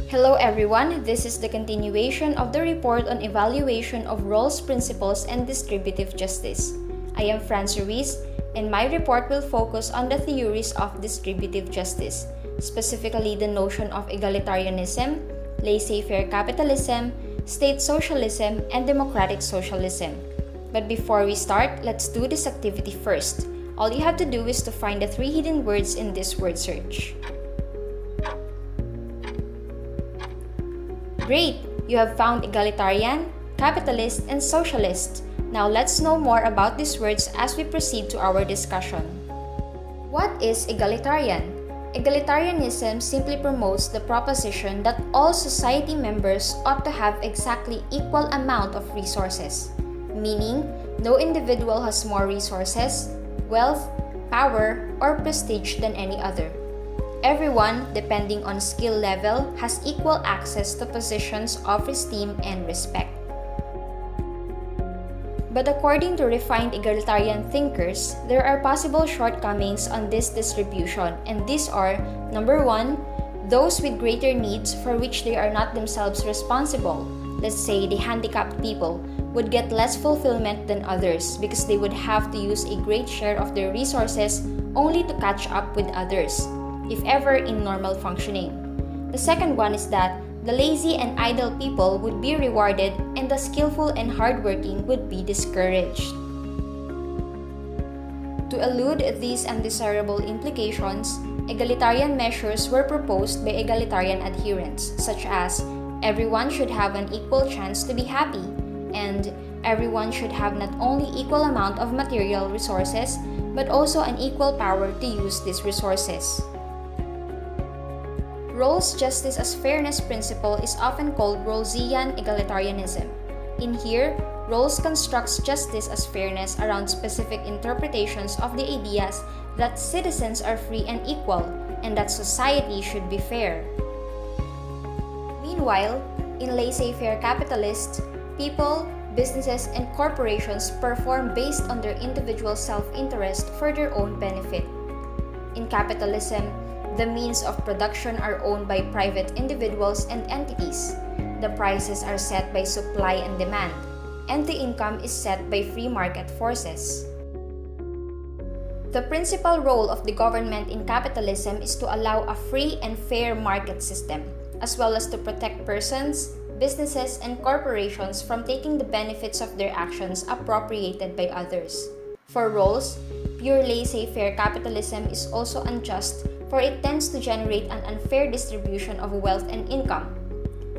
Hello everyone, this is the continuation of the report on evaluation of roles, principles, and distributive justice. I am Franz Ruiz, and my report will focus on the theories of distributive justice, specifically the notion of egalitarianism, laissez-faire capitalism, state socialism, and democratic socialism. But before we start, let's do this activity first. All you have to do is to find the 3 hidden words in this word search. Great! You have found egalitarian, capitalist, and socialist. Now let's know more about these words as we proceed to our discussion. What is egalitarian? Egalitarianism simply promotes the proposition that all society members ought to have exactly equal amount of resources, meaning no individual has more resources, wealth, power, or prestige than any other. Everyone, depending on skill level, has equal access to positions of esteem and respect. But according to refined egalitarian thinkers, there are possible shortcomings on this distribution, and these are: number 1, those with greater needs for which they are not themselves responsible, let's say the handicapped people, would get less fulfillment than others because they would have to use a great share of their resources only to catch up with others, if ever in normal functioning. The second one is that the lazy and idle people would be rewarded and the skillful and hardworking would be discouraged. To elude these undesirable implications, egalitarian measures were proposed by egalitarian adherents, such as everyone should have an equal chance to be happy, and everyone should have not only equal amount of material resources, but also an equal power to use these resources. Rawls' justice as fairness principle is often called Rawlsian egalitarianism. In here, Rawls constructs justice as fairness around specific interpretations of the ideas that citizens are free and equal, and that society should be fair. Meanwhile, in laissez-faire capitalists, people, businesses, and corporations perform based on their individual self-interest for their own benefit. In capitalism, the means of production are owned by private individuals and entities. The prices are set by supply and demand, and the income is set by free market forces. The principal role of the government in capitalism is to allow a free and fair market system, as well as to protect persons, businesses, and corporations from taking the benefits of their actions appropriated by others. For Rawls, pure laissez-faire capitalism is also unjust, for it tends to generate an unfair distribution of wealth and income.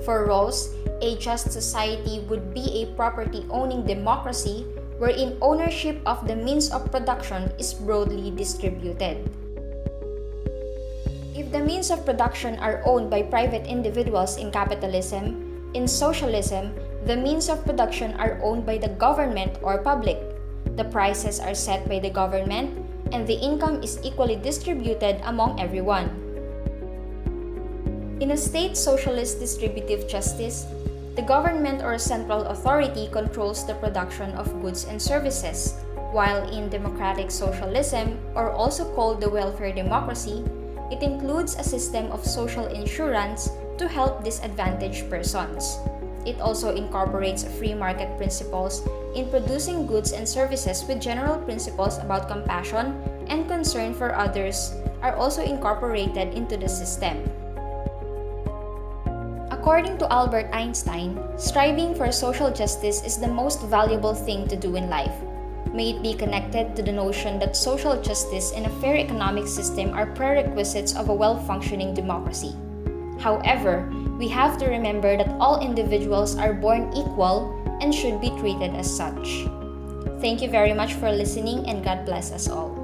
For Rawls, a just society would be a property-owning democracy wherein ownership of the means of production is broadly distributed. If the means of production are owned by private individuals in capitalism, in socialism, the means of production are owned by the government or public. The prices are set by the government, and the income is equally distributed among everyone. In a state socialist distributive justice, the government or central authority controls the production of goods and services, while in democratic socialism, or also called the welfare democracy, it includes a system of social insurance to help disadvantaged persons. It also incorporates free market principles in producing goods and services, with general principles about compassion and concern for others are also incorporated into the system. According to Albert Einstein, striving for social justice is the most valuable thing to do in life. May it be connected to the notion that social justice and a fair economic system are prerequisites of a well-functioning democracy. However, we have to remember that all individuals are born equal and should be treated as such. Thank you very much for listening, and God bless us all.